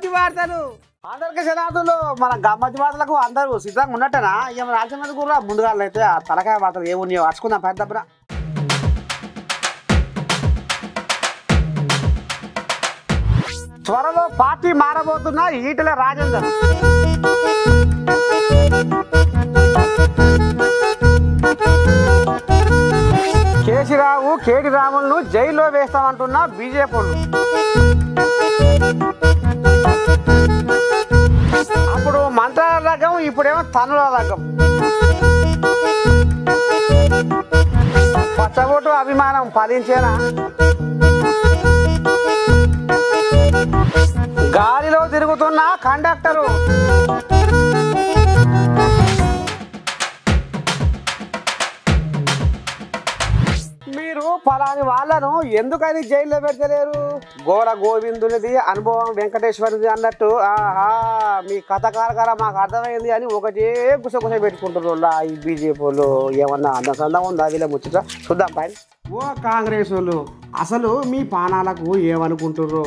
గమ్మతి వార్తలు. అందరికీ శనార్థులు. మన గమ్మతి వార్తలకు అందరూ సిద్ధంగా ఉన్నట్టనా? ఇక మన ఆల్చమంది కూడా ముందుగా అయితే ఆ తలకాయ వార్తలు ఏమున్నాయో అడుచుకుందాం. పెద్ద దబ్బున త్వరలో పార్టీ మారబోతున్న ఈటెల రాజేందర్. కేసీరావు కేటీ రాములను జైల్లో వేస్తామంటున్న బీజేపీలు. అప్పుడు మంత్రాల రకం, ఇప్పుడేమో తనుల రకం. పచ్చబొట్టు అభిమానం ఫలించేనా? గాలిలో తిరుగుతున్న కండక్టరు. మీరు ఫలాని వాళ్ళను ఎందుకని జైల్లో పెడతలేరు? గోడ గోవిందునిది అనుభవం వెంకటేశ్వరుది అన్నట్టు మీ కథ కారకార మాకు అర్థమైంది అని ఒకటే గుసగుస పెట్టుకుంటున్నారు ఈ బీజేపీలు. ఏమన్నా అందసందంగా ఉందా వీళ్ళ ముచ్చట? చూద్దాం పైన. ఓ కాంగ్రెస్ వాళ్ళు అసలు మీ పానాలకు ఏమనుకుంటుర్రో?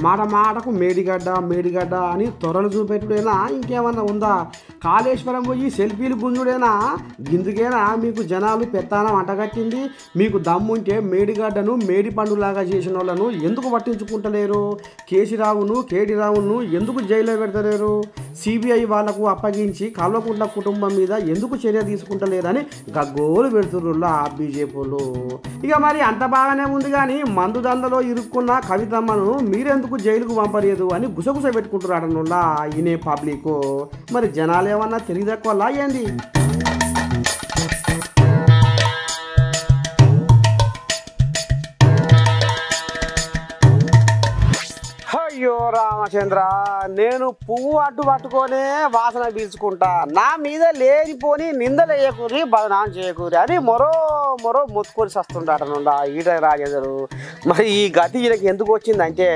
మాట మాటకు మేడిగడ్డ అని త్వరలు చూపెట్టుడేనా? ఇంకేమన్నా ఉందా? కాళేశ్వరం పోయి సెల్ఫీలు గుంజుడేనా? గిందుకేనా మీకు జనాలు పెత్తానం అంటగట్టింది? మీకు దమ్ముంటే మేడిగడ్డను మేడి పండులాగా చేసిన వాళ్ళను ఎందుకు పట్టించుకుంటలేరు? కేసీరావును కేటీ రావును ఎందుకు జైల్లో పెడతలేరు? సిబిఐ వాళ్లకు అప్పగించి కల్వకుంట్ల కుటుంబం మీద ఎందుకు చర్య తీసుకుంటలేరని గగ్గోలు పెడుతుర్రులా బీజేపీలు. ఇక మరి అంత బాగానే ఉంది కానీ మందు దందలో ఇరుక్కున్న కవితమ్మను మీరెందుకు జైలుకు పంపలేదు అని గుసగుస పెట్టుకుంటున్నాడనులా ఈయనే పబ్లిక్. మరి జనాలు ఏమన్నా తెలివి తక్కువలా ఏంది? అయ్యో రామచంద్ర, నేను పువ్వు అడ్డు పట్టుకొనే వాసన పీల్చుకుంటా. నా మీద లేనిపోని నిందలు వేయకూరి బదనాం చేయకూరి అని మొరో మొత్తుకొని వస్తుంటాడనుండా ఈటెల రాజేందరు. మరి ఈ గతి ఈయనకి ఎందుకు వచ్చిందంటే,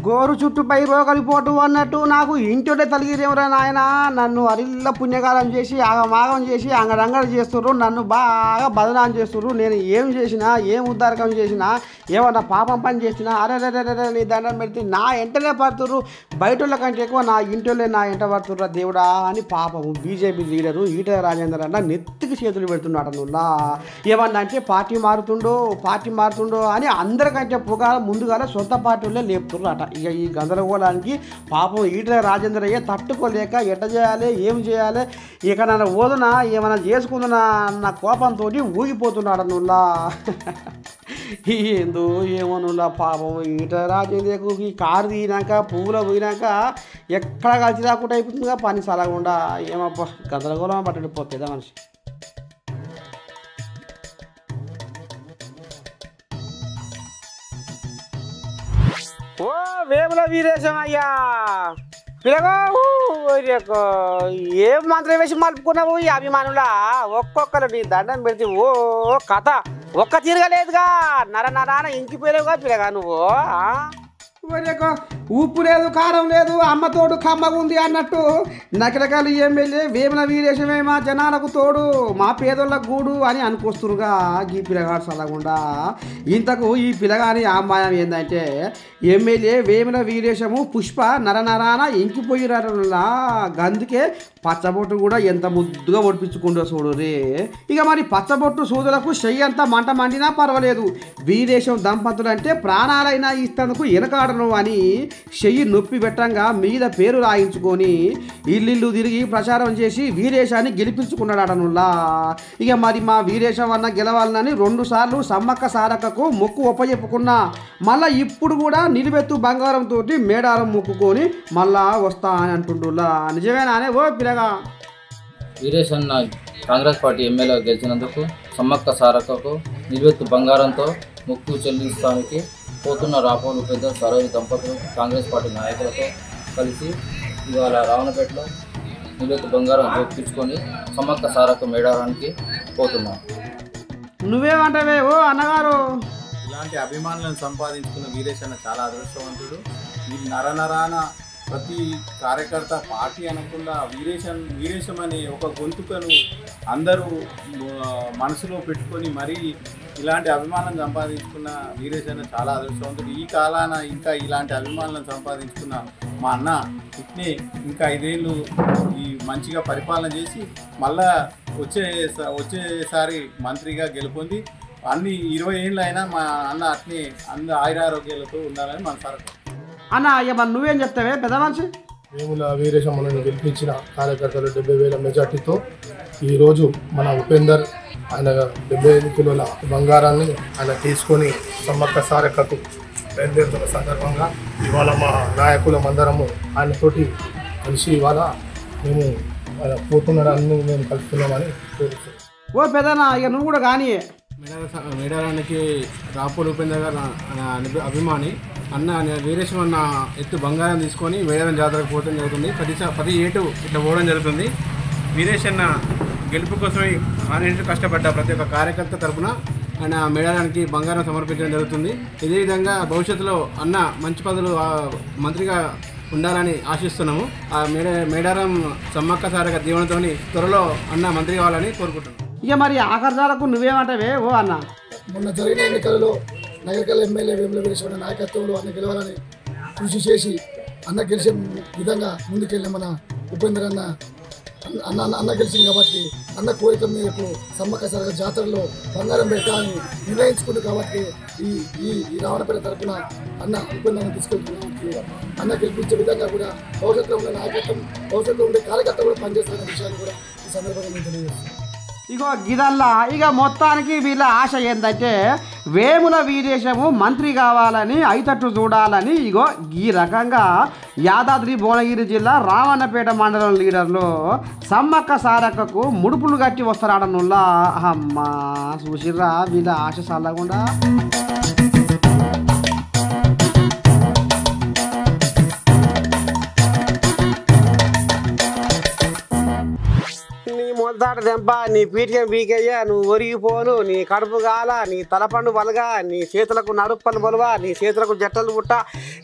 గోరు చుట్టుపై రోగలిపోటు అన్నట్టు నాకు ఇంటిడే తలిగిరేమరా నాయన. నన్ను అరిల్ల పుణ్యకాలం చేసి ఆగమాగం చేసి అంగడంగడ చేస్తుర్రు, నన్ను బాగా బదనాం చేస్తుర్రు. నేను ఏం చేసినా, ఏం ఉద్దారకం చేసినా, ఏమన్నా పాపం పని చేసినా అరే నీ దండం పెడితే నా ఎంటనే పడుతుర్రు. బయటోళ్ళ కంటే ఎక్కువ నా ఇంటోళ్ళే నా ఎంట పడుతుర్రా దేవుడా అని పాపము బీజేపీ లీడరు ఈటెల రాజేందర్ అన్న నెత్తికి చేతులు పెడుతున్నాడు నువ్వులా. ఏమన్నా అంటే పార్టీ మారుతుండో అని అందరికంటే ముందుగా సొంత పార్టీలే లేపుతుర్రు అట. ఇక ఈ గందరగోళానికి పాపం ఈటెల రాజేందర్ అయ్యే తట్టుకోలేక ఎట్ట చేయాలి, ఏం చేయాలి, ఇక నన్ను ఓదునా ఏమైనా చేసుకుందునా అన్న కోపంతో ఊగిపోతున్నాడు నువ్వులా. ఏందో ఏమోనులా పాపం ఈటెల రాజేందర్కు ఈ కారు తీయినాక పువ్వులో పోయినాక ఎక్కడ కలిసి రాకుండా అయిపోతుందిగా పని సలగకుండా. ఏమబ్బా గందరగోళం పట్టండి పెద్ద మనిషి. ఓ వేముల వీరేశం అయ్యా పిలగో ఏం మంత్రం వేసి మలుపుకున్నావు ఈ అభిమానులా? ఒక్కొక్కరు నీ దండం పెడితే ఓ కథ ఒక్క తిరగలేదుగా, నరనరాన ఇంకిపోలేవుగా పిలగా నువ్వు. ఉప్పు లేదు కారం లేదు అమ్మ తోడు కమ్మగా ఉంది అన్నట్టు నకరకాలు ఎమ్మెల్యే వేముల వీరేశమే మా జనాలకు తోడు, మా పేదోళ్ళకు గూడు అని అనుకొస్తురుగా ఈ పిల్లగాడు సలగుండా. ఇంతకు ఈ పిల్లగాని అమ్మాయం ఏంటంటే ఎమ్మెల్యే వేముల వీరేశము పుష్ప నరనరాన ఇంకిపోయిరలా. అందుకే పచ్చబొట్టు కూడా ఎంత ముద్దుగా ఒడిపించుకుంటూ చూడు రే. ఇక మరి పచ్చబొట్టు సూదులకు చెయ్యి అంతా మంట మండినా పర్వాలేదు, వీరేశం దంపతులు అంటే ప్రాణాలైనా ఇస్తందుకు వెనకాడను అని చెయ్యి నొప్పి పెట్టంగా మీద పేరు రాయించుకొని ఇల్లు తిరిగి ప్రచారం చేసి వీరేశాన్ని గెలిపించుకున్నాడనుల్లా. ఇక మరి మా వీరేశం అన్న గెలవాలని 2 సార్లు సమ్మక్క సారక్కకు మొక్కు ఒప్పచెప్పుకున్నా. మళ్ళా ఇప్పుడు కూడా నిలువెత్తు బంగారంతో మేడారం మొక్కుకొని మళ్ళా వస్తా అని అంటుండులా. నిజమేనానే ఓ పిల్లగా? వీరేశన్న కాంగ్రెస్ పార్టీ ఎమ్మెల్యే గెలిచినందుకు సమ్మక్క సారక్కకు నిలువెత్తు బంగారంతో మొక్కు చెల్లించడానికి పోతున్న రాపోలు పెద్ద సరోజ దంపతులు కాంగ్రెస్ పార్టీ నాయకులతో కలిసి ఇవాళ రావణపేటలో నిలువెత్తు బంగారం దొప్పించుకొని సమ్మక్క సారక్క మేడారానికి పోతున్నాం. నువ్వేమంటావే ఓ అన్నగారు? ఇలాంటి అభిమానులను సంపాదించుకున్న వీరేశన్న చాలా అదృష్టవంతుడు. ఈ నరనరాన ప్రతి కార్యకర్త పార్టీ అనకుండా వీరేశం అనే ఒక గొంతుకను అందరూ మనసులో పెట్టుకొని మరీ ఇలాంటి అభిమానం సంపాదించుకున్న వీరేశన్న చాలా అదృష్టవంతుడు. ఈ కాలాన ఇంకా ఇలాంటి అభిమానం సంపాదించుకున్న మా అన్న ఇట్నే ఇంకా 5 ఏళ్ళు ఈ మంచిగా పరిపాలన చేసి మళ్ళా వచ్చేసారి మంత్రిగా గెలుపొంది అన్ని 20 ఏళ్ళు అయినా మా అన్న అట్నే ఆయురారోగ్యాలతో ఉండాలని మన సార్ అన్న. ఇక మరి నువ్వేం చెప్తావే పెద్ద మనిషి? వేముల వీరేశమ్మను గెలిపించిన కార్యకర్తలు 70,000 మెజార్టీతో ఈరోజు మన ఉపేందర్ ఆయన 75 కిలోల బంగారాన్ని ఆయన తీసుకొని సమ్మక్క సారక్కకు బయలుదేరుతున్న సందర్భంగా ఇవాళ మా నాయకులమందరము ఆయనతోటి కలిసి ఇవాళ మేము పోతున్నాడని మేము కలుస్తున్నామని కోరుతున్నాం. ఓ పెద్దనా, ఇక నువ్వు కూడా కానీ మేడారానికి రాపోలు ఉపేందర్ గారు అభిమాని అన్న వీరేశం అన్న ఎత్తు బంగారం తీసుకొని మేడారం జాతరకు పోవడం జరుగుతుంది. ప్రతి ఏటు ఇట్లా పోవడం జరుగుతుంది. వీరేశన్న గెలుపు కోసమే ఆనేళ్ళు కష్టపడ్డ ప్రతి ఒక్క కార్యకర్త తరఫున ఆయన మేడారానికి బంగారం సమర్పించడం జరుగుతుంది. ఇదే విధంగా భవిష్యత్తులో అన్న మంచి పదవులు మంత్రిగా ఉండాలని ఆశిస్తున్నాము. ఆ మేడారం సమ్మక్క సారక్క దీవెనతోని త్వరలో అన్న మంత్రి కావాలని కోరుకుంటున్నాం. ఇక మరి ఆఖరిదారకు నువ్వేమంటావే ఓ అన్న? మొన్న జరిగిన ఎన్నికలలో నగరకల్ ఎమ్మెల్యే వేముల వీరేశం నాయకత్వంలో అన్న గెలవాలని కృషి చేసి అన్న గెలిచే విధంగా ముందుకెళ్ళిన మన ఉపేంద్ర అన్న గెలిచింది కాబట్టి అన్న కోరిక మేరకు సమ్మక్క సారక్క జాతరలో బంగారం పెట్టాలని నిర్ణయించుకుంది కాబట్టి ఈ రావణపేట తరఫున అన్న ఉపేంద్రాన్ని తీసుకెళ్తున్న అన్న గెలిపించే విధంగా కూడా భవిష్యత్తులో ఉన్న నాయకత్వం భవిష్యత్తులో ఉండే కార్యకర్త కూడా పనిచేస్తున్న విషయాన్ని కూడా ఈ సందర్భంగా నేను తెలియజేస్తున్నాను. ఇగో గిదల్లా ఇక మొత్తానికి వీళ్ళ ఆశ ఏంటంటే వేముల వీరేశము మంత్రి కావాలని అయితట్టు చూడాలని ఇగో ఈ రకంగా యాదాద్రి భువనగిరి జిల్లా రావణపేట మండలం లీడర్లు సమ్మక్క సారక్కకు ముడుపులు కట్టి వస్తారాడనుల్లా. అమ్మా చూసిర్రా వీళ్ళ ఆశ చల్లకుండా. మొదట దెంప నీ పీటికం పీకయ్యా, నువ్వు ఒరిగిపోను, నీ కడుపు గాల, నీ తలపండు బలగా, నీ చేతులకు నడుప్పలు బలువా, నీ చేతులకు జట్టలు పుట్ట,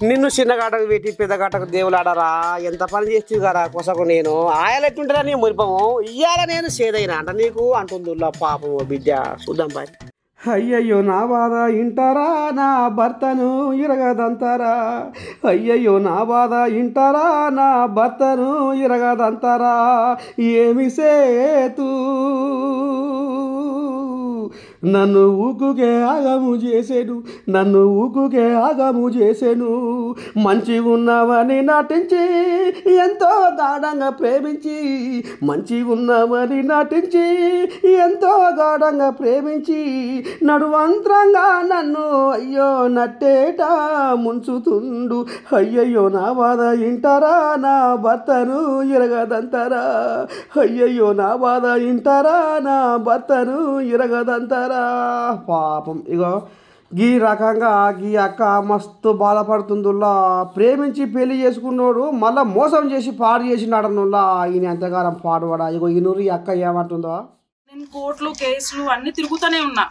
నిన్ను చిన్నగాటకు పెట్టి పెద్దగాటకు దేవులాడరా. ఎంత పని చేస్తూ కదా కొసకు నేను ఆయలెట్టుంటారా నీ మురిపము ఇయ్యాల నేను సేదైనా అంట నీకు అంటుందిలా పాపము బిడ్డ. చూద్దాం పని. అయ్యయ్యో నా బాధ ఇంటారా, నా భర్తను ఇరగదంతారా. అయ్యయ్యో నా బాధ ఇంటారా, నా భర్తను ఇరగదంతారా. ఏమి సేతు నన్ను ఊకుకే ఆగము చేసేను, నన్ను ఊకుకే ఆగము చేసేను. మంచి ఉన్నవని నటించి ఎంతో గాఢంగా ప్రేమించి, మంచి ఉన్నవని నటించి ఎంతో గాఢంగా ప్రేమించి నడువంత్రంగా నన్ను అయ్యో నట్టేట ముంచుతుండు. అయ్యయ్యో నా బాధ ఇంటారా, నా భర్తను ఇరగదంతారా. అయ్యయ్యో నా బాధ ఇంటారా, నా భర్తను ఇరగదంతారా. పాపం ఇగో ఈ రకంగా ఈ అక్క మస్తు బాధపడుతుందిలా. ప్రేమించి పెళ్లి చేసుకున్నాడు మళ్ళీ మోసం చేసి పాడు చేసినాడనుల్లా. ఈయన ఎంతగానం పాడువాడా. ఇగో ఈ నూరు ఈ అక్క ఏమంటుందో. నేను కోర్టులు కేసులు అన్ని తిరుగుతూనే ఉన్నా.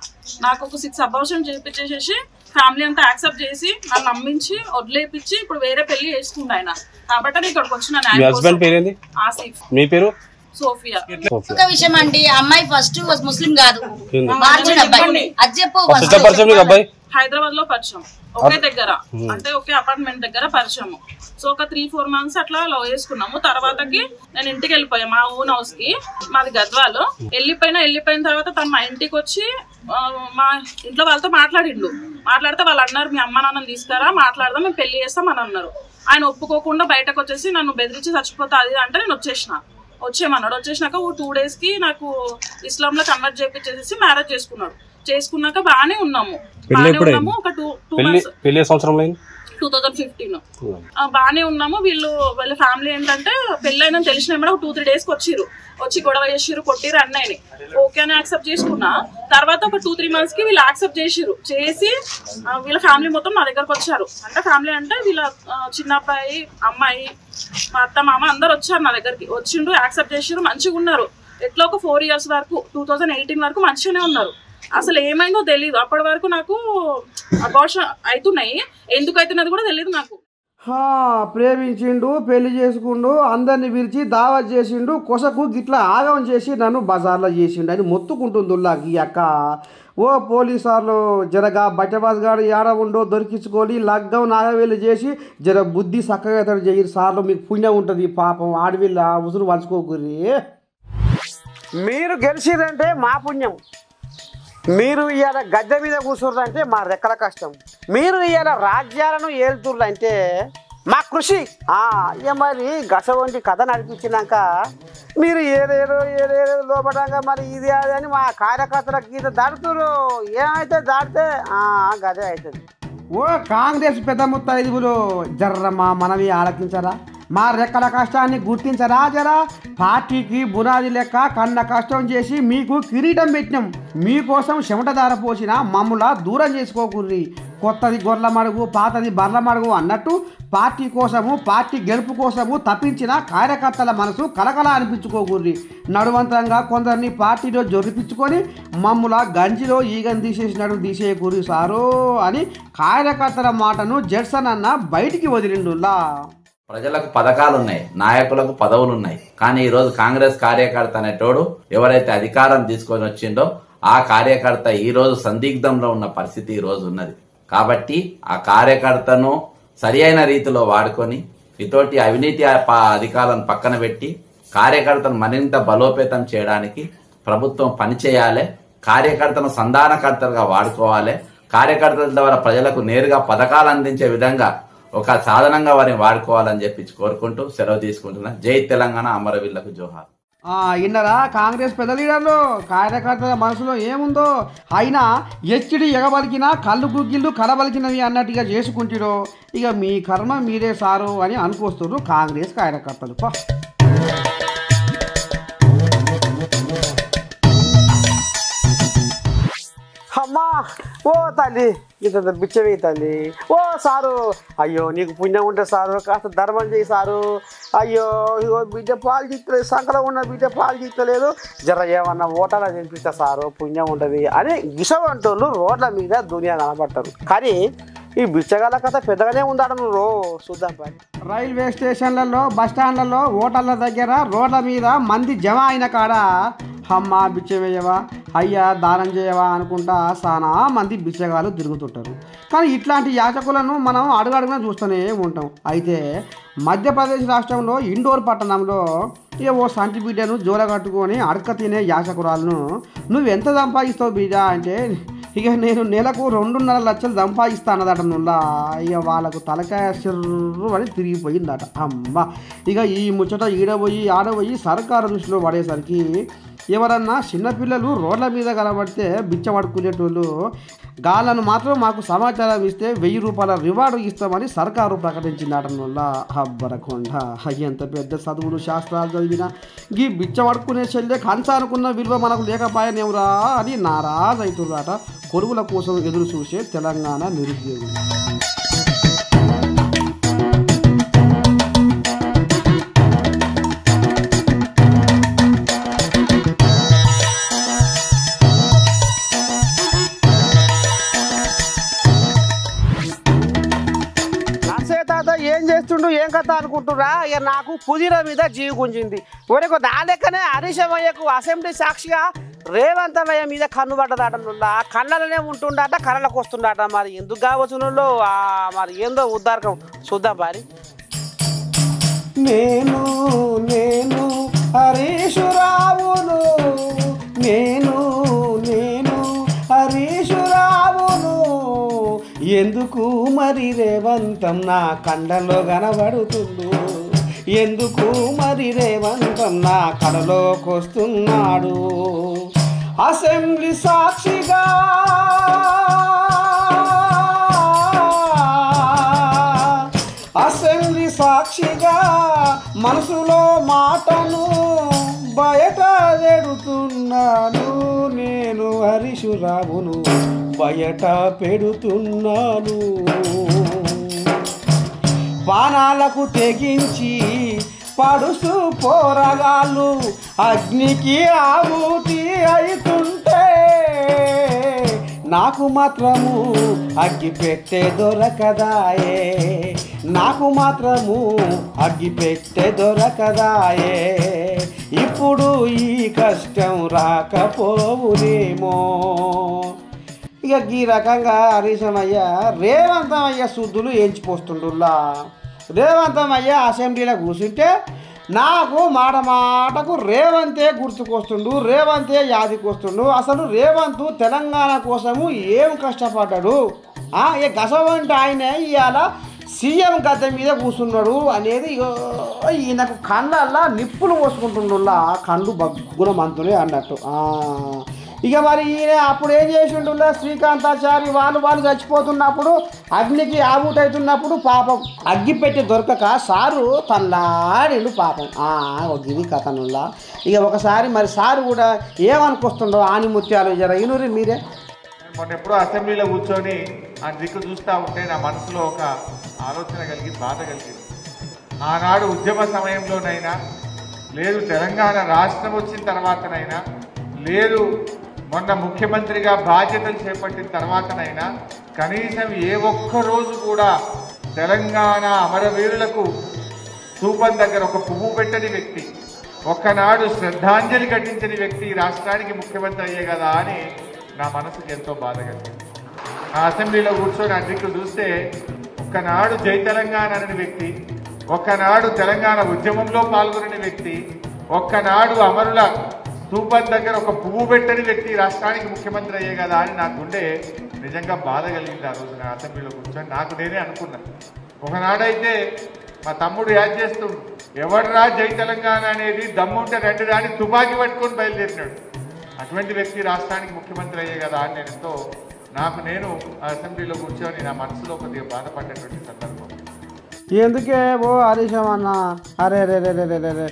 నాకు ఒక 6 అబార్షన్ చేపించేసేసి ఫ్యామిలీ అంతా యాక్సెప్ట్ చేసి నన్ను నమ్మించి వదిలేపించి ఇప్పుడు వేరే పెళ్లి చేసుకుంటా ఆయన. కాబట్టి నేను ఇక్కడికి వచ్చిన. ఆసిఫ్. మీ పేరు? సోఫియా. ఒక విషయం అండి, అమ్మాయి ఫస్ట్ ముస్లిం కాదు, మార్చిన అబ్బాయి. అది చెప్పు. హైదరాబాద్ లో పరిచయం, ఒకే దగ్గర అంటే ఒకే అపార్ట్మెంట్ దగ్గర పరిచయం. సో ఒక 3-4 మంత్స్ అట్లా లవ్ చేసుకున్నాము. తర్వాతకి నేను ఇంటికి వెళ్ళిపోయా మా ఓన్ హౌస్ కి. మాది గద్వాలు. వెళ్ళిపోయిన తర్వాత తను మా ఇంటికి వచ్చి మా ఇంట్లో వాళ్ళతో మాట్లాడితే వాళ్ళు అన్నారు మీ అమ్మ నాన్నని తీసుకురా మాట్లాడదాం, మేము పెళ్లి చేస్తాం అని అన్నారు. ఆయన ఒప్పుకోకుండా బయటకు వచ్చేసి నన్ను బెదిరించి చచ్చిపోతా అది అంటే నేను వచ్చేయమన్నాడు. వచ్చేసినాక 2 days కి నాకు ఇస్లాంలో కన్వర్ట్ చేయించేసి మ్యారేజ్ చేసుకున్నాక బాగానే ఉన్నాము. ఒక 2 months 2015 బాగానే ఉన్నాము. వాళ్ళ ఫ్యామిలీ ఏంటంటే పెళ్ళైనా తెలిసిన 2-3 days వచ్చి గొడవ చేసిర్రు, కొట్టిర్రు అన్నయ్యని. ఓకే అని యాక్సెప్ట్ చేసుకున్నా. తర్వాత ఒక 2-3 months కి వీళ్ళు యాక్సెప్ట్ చేసి వీళ్ళ ఫ్యామిలీ మొత్తం నా దగ్గరకు వచ్చారు. అంటే ఫ్యామిలీ అంటే వీళ్ళ చిన్న అబ్బాయి, అమ్మాయి, మా అత్త, మామ అందరు వచ్చారు నా దగ్గరికి. వచ్చిండ్రు, యాక్సెప్ట్ చేసిర్రు, మంచిగా ఉన్నారు. ఎట్లా ఒక 4 years వరకు 2018 వరకు మంచిగానే ఉన్నారు. అసలు ఏమైందో తెలియదు. అప్పటి వరకు నాకు అబార్షన్ అవుతున్నాయి, ఎందుకు అవుతున్నది కూడా తెలియదు నాకు. ప్రేమించిండు, పెళ్లి చేసుకుండు, అందరిని పిలిచి దావత్ చేసిండు, కొసకు గిట్లా ఆగం చేసి నన్ను బజార్లో చేసిండు అని మొత్తుకుంటుందిలా ఈ అక్క. ఓ పోలీసార్లు జరగా బట్టబాజ్ గారు ఏడ ఉండో దొరికించుకొని లగ్గం నాగవేలు చేసి జర బుద్ధి చక్కగా తడు చేయరు సార్లు, మీకు పుణ్యం ఉంటుంది. పాపం ఆడవిల్ల ఉసురు పంచుకోకుర్రి. మీరు గెలిచిరంటే మా పుణ్యం, మీరు ఇవాళ గద్దె మీద కూర్చుర్రంటే మా రెక్కల కష్టం, మీరు ఇవాళ రాజ్యాలను ఏలుతుర్రంటే మా కృషి. ఇక మరి గస వంటి కథ నడిపించినాక మీరు ఏదేదో లోపడంగా మరి ఇది అది అని మా కార్యకర్తల గీత దాడుతురు. ఏమైతే దాడితే గదే అవుతుంది. ఓ కాంగ్రెస్ పెద్ద ముత్తైదువులు జర్రమ్మా మనవి ఆలకించరా, మా రెక్కల కష్టాన్ని గుర్తించరా జరా. పార్టీకి బునాది లెక్క కన్న కష్టం చేసి మీకు కిరీటం పెట్టినాం, మీకోసం చెమటదార పోసిన మమ్ముల దూరం చేసుకోకుర్రి. కొత్తది గొర్రెల మడుగు, పాతది బర్ల మడుగు అన్నట్టు పార్టీ కోసము, పార్టీ గెలుపు కోసము తప్పించిన కార్యకర్తల మనసు కలకల అనిపించుకోకుర్రి. నడువంతరంగా కొందరిని పార్టీలో జొరిపించుకొని మమ్ముల గంజిలో ఈగని తీసేసినట్టు తీసేయకూరి సారో అని కార్యకర్తల మాటను జడ్సన్ అన్న బయటికి వదిలిండులా. ప్రజలకు పథకాలు ఉన్నాయి, నాయకులకు పదవులు ఉన్నాయి, కానీ ఈరోజు కాంగ్రెస్ కార్యకర్త అనేటోడు ఎవరైతే అధికారం తీసుకొని వచ్చిండో ఆ కార్యకర్త ఈరోజు సందిగ్ధంలో ఉన్న పరిస్థితి ఈరోజు ఉన్నది. కాబట్టి ఆ కార్యకర్తను సరి అయిన రీతిలో వాడుకొని ఇతోటి అవినీతి అధికారులను పక్కన పెట్టి కార్యకర్తను మరింత బలోపేతం చేయడానికి ప్రభుత్వం పనిచేయాలి. కార్యకర్తను సంధానకర్తలుగా వాడుకోవాలి. కార్యకర్తల ద్వారా ప్రజలకు నేరుగా పథకాలు అందించే విధంగా ఒక సాధనంగా వారిని వాడుకోవాలని చెప్పి కోరుకుంటూ సెలవు తీసుకుంటున్నా. జై తెలంగాణ, అమరవీరులకు జోహార్. ఇన్నరా కాంగ్రెస్ పెద్ద లీడర్లు కార్యకర్తల మనసులో ఏముందో అయినా ఎచ్చిడి ఎగబలికినా కళ్ళు గుగ్గిళ్ళు కలబలికినవి అన్నట్టుగా చేసుకుంటారో ఇక మీ కర్మ మీరే సారు అని అనుకొస్తున్నారు కాంగ్రెస్ కార్యకర్తలు. అమ్మా ఓ తల్లి ఇంత బిచ్చవే తల్లి. ఓ సారు, అయ్యో నీకు పుణ్యం ఉంటే సారు కాస్త ధర్మం చేయి సారు. అయ్యో ఇగో బిడ్డ పాలు తీస్తలేదు, సంకలం ఉన్న బిడ్డ పాలు తీస్తలేదు, జర ఏమన్నా ఓటలా తినిపిస్తా సారు పుణ్యం ఉంటుంది అని గిసవంటోళ్ళు రోడ్ల మీద దునియా కనబడతారు. కానీ ఈ బిచ్చగాల కథ పెద్దగానే ఉందాడ నువ్వు చూద్దాం పని. రైల్వే స్టేషన్లలో, బస్టాండ్లలో, హోటళ్ళ దగ్గర రోడ్ల మీద మంది జమ అయిన కాడ అమ్మ బిచ్చవేయవా, అయ్యా దానం చేయవా అనుకుంటా చాలా మంది బిచ్చగాలు తిరుగుతుంటారు. కానీ ఇట్లాంటి యాచకులను మనం అడుగడుగునా చూస్తూనే ఉంటాం. అయితే మధ్యప్రదేశ్ రాష్ట్రంలో ఇండోర్ పట్టణంలో ఓ సంటి బిడ్డను జోలగట్టుకొని అడక తినే యాచకురాలను నువ్వెంత సంపాదిస్తావు బిడ్డ అంటే ఇక నేను నెలకు 2.5 లక్షలు సంపాదిస్తానదట. నుల్లా ఇక వాళ్ళకు తలకాయ సిర్రు అని తిరిగిపోయిందట. అమ్మ ఇక ఈ ముచ్చట ఈడబోయి ఆడబోయి సర్కారు దృష్టిలో పడేసరికి ఎవరన్నా చిన్నపిల్లలు రోడ్ల మీద కనబడితే బిచ్చపడుకునేటోళ్ళు గాళ్ళను మాత్రం మాకు సమాచారం ఇస్తే 1000 రూపాయల రివార్డు ఇస్తామని సర్కారు ప్రకటించిందట. వల్ల అబ్బరకొండ ఎంత పెద్ద చదువులు శాస్త్రాలు చదివినా ఈ బిచ్చపడుకునే చెల్లె కంచానుకున్న విలువ మనకు లేకపోయానేవురా అని నారాజు అవుతుందట కొలువుల కోసం ఎదురు చూసే తెలంగాణ నిరుద్యోగులు. ఏం చేస్తుండు ఏం కథ అనుకుంటురా? ఇక నాకు పుదీనా మీద జీవి గుంజింది. ఒరేకు నా లెక్కనే హరీశమయ్యకు అసెంబ్లీ సాక్షిగా రేవంతమయ్య మీద కన్ను పడ్డదాట. కళ్ళలోనే ఉంటుండట, కళ్ళకు వస్తుండట. మరి ఎందుకు కావచ్చు నువ్వు మరి ఏందో ఉద్దారకం చూద్దాం మరి. నేను నేను హరీశురావును, నేను నేను హరీశురావును, ఎందుకు మరి రేవంతం నా కండలో కనబడుతుండు, ఎందుకు మరి రేవంతం నా కడలోకి వస్తున్నాడు. అసెంబ్లీ సాక్షిగా అసెంబ్లీ సాక్షిగా మనసులో మాటను బయట పెడుతున్నాను, నేను హరీశురావును బయట పెడుతున్నాను. బాణాలకు తెగించి పడుసు పోరగాళ్ళు అగ్నికి ఆహుతి అవుతుంటే నాకు మాత్రము అగ్గి పెట్టే దొరకదాయే, నాకు మాత్రము అగ్గి పెట్టె దొరకదాయే, ఇప్పుడు ఈ కష్టం రాకపోవునేమో. ఇక ఈ రకంగా హరీశమయ్య రేవంతమయ్య శుద్ధులు ఎంచిపోస్తుండులా. రేవంతమయ్య అసెంబ్లీలో కూర్చుంటే నాకు మాట మాటకు రేవంతే గుర్తుకొస్తుండు, రేవంతే యాదికొస్తుండు. అసలు రేవంత్ తెలంగాణ కోసము ఏం కష్టపడ్డాడు, ఇక గసవంటి ఆయనే ఇవాళ సీఎం గద్దె మీద కూర్చున్నాడు అనేది ఈయనకు కళ్ళల్లా నిప్పులు పోసుకుంటుండులా, కళ్ళు బగ్గున మంతులే అన్నట్టు. ఇక మరి ఈయన అప్పుడు ఏం చేసిండులా, శ్రీకాంతాచారి వాళ్ళు చచ్చిపోతున్నప్పుడు అగ్నికి ఆవుటవుతున్నప్పుడు పాపం అగ్గి పెట్టి దొరకక సారు తల్లాడిండు పాపం. ఇది కథనులా. ఇక ఒకసారి మరి సారు కూడా ఏమనుకొస్తుండో ఆనిముత్యాలు జర ఇనురి మీరే. మొన్న ఎప్పుడో అసెంబ్లీలో కూర్చొని ఆ దిక్కు చూస్తూ ఉంటే నా మనసులో ఒక ఆలోచన కలిగి బాధ కలిగింది. ఆనాడు ఉద్యమ సమయంలోనైనా, లేదు తెలంగాణ రాష్ట్రం వచ్చిన తర్వాతనైనా, లేదు మొన్న ముఖ్యమంత్రిగా బాధ్యతలు చేపట్టిన తర్వాతనైనా కనీసం ఏ ఒక్క రోజు కూడా తెలంగాణ అమరవీరులకు స్థూపం దగ్గర ఒక పువ్వు పెట్టని వ్యక్తి, ఒక్కనాడు శ్రద్ధాంజలి ఘటించని వ్యక్తి రాష్ట్రానికి ముఖ్యమంత్రి అయ్యే కదా అని నా మనసుకు ఎంతో బాధ కలిగింది. ఆ అసెంబ్లీలో కూర్చొని అడ్డికి చూస్తే ఒక్కనాడు జై తెలంగాణ అనే వ్యక్తి, ఒక్కనాడు తెలంగాణ ఉద్యమంలో పాల్గొనని వ్యక్తి, ఒక్కనాడు అమరుల స్థూపం దగ్గర ఒక పువ్వు పెట్టని వ్యక్తి రాష్ట్రానికి ముఖ్యమంత్రి అయ్యే కదా అని నా గుండె నిజంగా బాధ కలిగింది. ఆ రోజు నా అసెంబ్లీలో కూర్చొని నాకు నేనే అనుకున్నాను, ఒకనాడైతే మా తమ్ముడు యాడ్ చేస్తూ ఎవడరా జై తెలంగాణ అనేది దమ్ముంటే రెండు రాని తుపాకీ పట్టుకొని బయలుదేరినాడు. అటువంటి వ్యక్తి రాష్ట్రానికి ముఖ్యమంత్రి అయ్యే కదా అని నేను ఎంతో నేను అసెంబ్లీలో కూర్చొని నా మనసులో కొద్దిగా బాధపడ్డటువంటి సందర్భం. ఎందుకే ఓ హరీశమన్న, అరే రే రే రే రే రే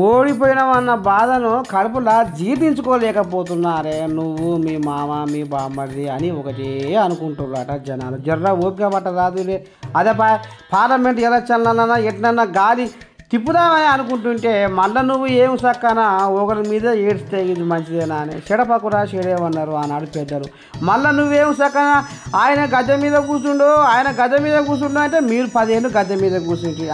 ఓడిపోయినామన్న బాధను కడుపులా జీర్ణించుకోలేకపోతున్నారే నువ్వు, మీ మామ, మీ బామ్మది అని ఒకటే అనుకుంటున్నారట జనాలు. జర్ర ఓపిక పట్ట రాదులే. అదే పార్లమెంట్ ఎలక్షన్లన్నా ఎట్లన్నా గాలి తిప్పుదామని అనుకుంటుంటే మళ్ళీ నువ్వు ఏం సక్కనా ఒకరి మీద ఏడిస్తే ఇది మంచిదేనా అని చెడపకురా చెడేమన్నారు ఆనాడు పెద్దలు. మళ్ళీ నువ్వేం సక్కనా ఆయన గద్దె మీద కూర్చుండు అంటే మీరు 10 ఏళ్ళు గద్దె మీద కూర్చుంటే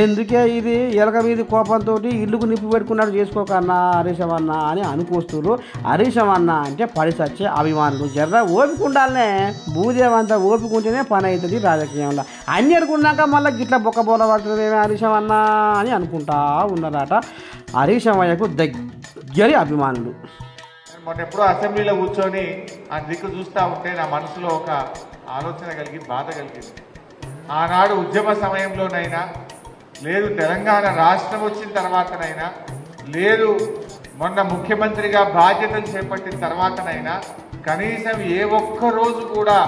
ఎందుకే ఇది ఎలక మీద కోపంతో ఇల్లుకు నిప్పు పెట్టుకున్నాడు చేసుకోకన్నా హరీశమన్న అని అనుకొస్తున్నారు. హరీశమన్న అంటే పడి సచ్చే అభిమానులు. జర్ర ఓపిక ఉండాలనే, భూదేవంతా ఓపిక ఉంటేనే పని అవుతుంది రాజకీయంలో. అన్ని అనుకున్నాక మళ్ళీ గిట్ల బొక్కబోల పడుతుందేమే హరీశమన్న అని అనుకుంటా ఉన్నారట హరీశమయ్యకు దగ్గరి అభిమానులు. మొన్న ఎప్పుడో అసెంబ్లీలో కూర్చొని ఆ దిక్కు చూస్తూ ఉంటే నా మనసులో ఒక ఆలోచన కలిగి బాధ కలిగింది. ఆనాడు ఉద్యమ సమయంలోనైనా, లేదు తెలంగాణ రాష్ట్రం వచ్చిన తర్వాతనైనా, లేదు మొన్న ముఖ్యమంత్రిగా బాధ్యతలు చేపట్టిన తర్వాతనైనా కనీసం ఏ ఒక్క రోజు కూడా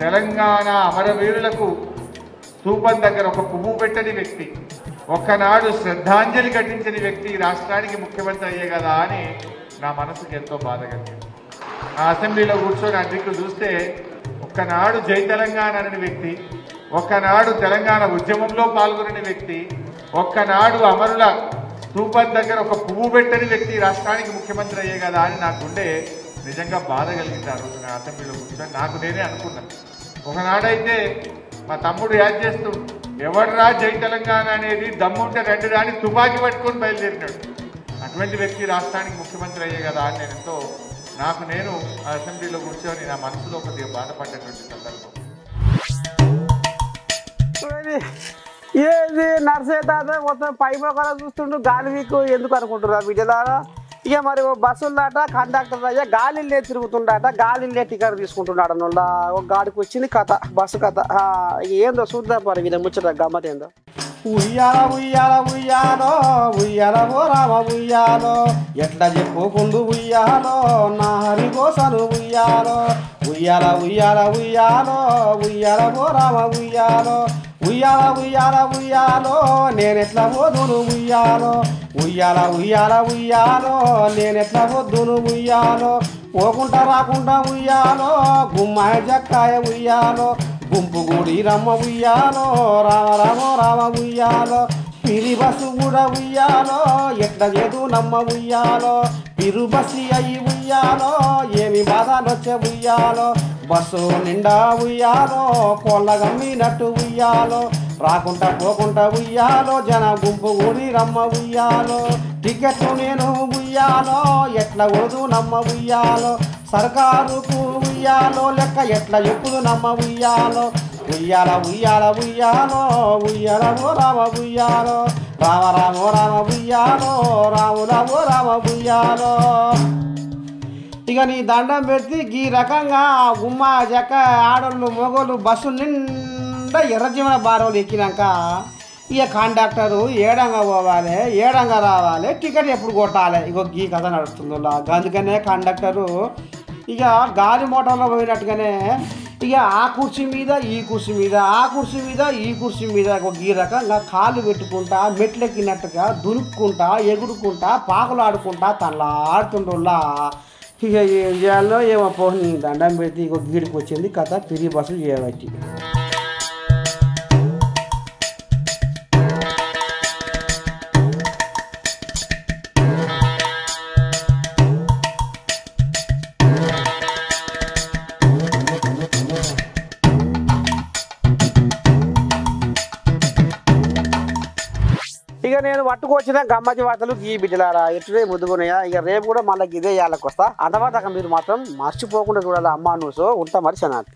తెలంగాణ అమరవీరులకు స్థూపం దగ్గర ఒక పువ్వు పెట్టని వ్యక్తి, ఒక్కనాడు శ్రద్ధాంజలి ఘటించని వ్యక్తి రాష్ట్రానికి ముఖ్యమంత్రి అయ్యే కదా అని నా మనసుకు ఎంతో బాధ కలిగింది. ఆ అసెంబ్లీలో కూర్చొని అడ్డికి చూస్తే ఒక్కనాడు జై తెలంగాణ అనే వ్యక్తి, ఒక్కనాడు తెలంగాణ ఉద్యమంలో పాల్గొనని వ్యక్తి, ఒక్కనాడు అమరుల స్థూపం దగ్గర ఒక పువ్వు పెట్టని వ్యక్తి రాష్ట్రానికి ముఖ్యమంత్రి అయ్యే కదా అని నా గుండె నిజంగా బాధ కలిగింది. ఆ రోజు నా అసెంబ్లీలో కూర్చొని నాకు నేనే అనుకున్నాను, ఒకనాడైతే మా తమ్ముడు యాడ్ చేస్తూ ఎవడరా జై తెలంగాణ అనేది దమ్ముంటే రెండు రాని తుపాకీ పట్టుకొని బయలుదేరినాడు. అటువంటి వ్యక్తి రాష్ట్రానికి ముఖ్యమంత్రి అయ్యే కదా అని నేను ఎంతో నేను అసెంబ్లీలో కూర్చొని నా మనసులో కొద్దిగా బాధపడ్డటువంటి సందర్భం. ఏది నర్సే తాత మొత్తం పై మొక్కలు చూస్తుంటూ గాలి వీకు ఎందుకు అనుకుంటున్నారు బిడ్డలారా. ఇక మరి బస్సులాట కండక్టర్ అయ్యా గాలిల్లే తిరుగుతుండట, గాలిల్లే టికెట్ తీసుకుంటున్నాడు అన్నోళ్ళ ఒక గాడికి వచ్చింది కథ, బస్సు కథ. ఏందో చూద్దాం మరి వీళ్ళ ముచ్చట గమ్మత్ ఏందో. ఉయ్యాల ఉయ్యాల ఉయ్యాలో ఉయ్యాలవో రామ ఉయ్యాలో, ఎట్లా చెప్పుకుందు ఉయ్యాలో నా హరి కోసను ఉయ్యాలో, ఉయ్యాల ఉయ్యాల ఉయ్యాలో ఉయ్యాలవో రామ ఉయ్యాలో, ఉయ్యాల ఉయ్యాల ఉయ్యాలో నేనెట్లా పోదును ఉయ్యాలో, ఉయ్యాల ఉయ్యాల ఉయ్యాలో నేనెట్లా వద్దును ఉయ్యాలో, పోకుంటా రాకుండా ఉయ్యాలో గుమ్మాయి జక్కాయ ఉయ్యాలో, గుంపు గుడి రమ్మ ఉయ్యాలో రామ రామ రామ ఉయ్యాలో, పిరి బస్సు కూడా ఉయ్యాలో ఎట్లా చేదు నమ్మ ఉయ్యాలో, పిరు బస్సి అయ్యి ఉయ్యాలో ఏమి బాధలొచ్చే ఉయ్యాలో, బస్సు నిండా ఉయ్యాలో కోళ్ళ గమ్మినట్టు ఉయ్యాలో, రాకుంటా పోకుంటా ఉయ్యాలో జన గుంపు ఊరి రమ్మ ఉయ్యాలో టికెట్లు నేను ఉయ్యాలో ఎట్లా ఉడదు నమ్మ ఉయ్యాలో సర్కారుకు ఉయ్యాలో లెక్క ఎట్లా ఎప్పుడు నమ్మ ఉయ్యాలో ఉయ్యాల ఉయ్యాల ఉయ్యాలో ఉయ్యాల ఓ రామ ఉయ్యాలో రామ రామ రామ ఉయ్యాలో రాముల ఓ రామ ఉయ్యాలో ఇక నీ దండం పెట్టి ఈ రకంగా గుమ్మ జక్క ఆడోళ్ళు మొగోళ్ళు బస్సు నిండా ఎర్రజీవన బారోలు ఎక్కినాక ఇక కండక్టరు ఏడంగా పోవాలి ఏడంగా రావాలి టికెట్ ఎప్పుడు కొట్టాలి ఇక ఈ కథ నడుస్తుందో అందుకనే కండక్టరు ఇక గాలి మోటార్లో పోయినట్టుగానే ఇక ఆ కుర్చీ మీద ఈ కుర్చీ మీద ఆ కుర్చీ మీద ఈ కుర్చీ మీద ఈ రకంగా కాళ్ళు పెట్టుకుంటా మెట్లెక్కినట్టుగా దునుక్కుంటా ఎగురుకుంటా పాకులాడుకుంటా తనలాడుతుండోళ్ళ ఇక ఏం చేయాలో ఏమో పోనీ దండం పెడితే ఇక గీడికి వచ్చింది కథ తిరిగి బస్సులు చేయబట్టి ఇక నేను పట్టుకొచ్చిన గమ్మతి వార్తలు ఈ బిడ్డలారా ఎట్లే ముద్దుకున్నాయా ఇక రేపు కూడా మళ్ళీ ఇదే ఇయ్యాలకు వస్తా అంతవరకు మీరు మాత్రం మర్చిపోకుండా చూడాలి అమ్మా నువ్వు ఉంటా మరి సనాతి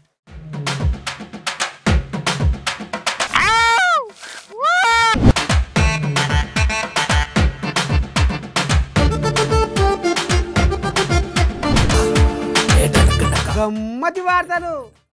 గమ్మతి వార్తలు.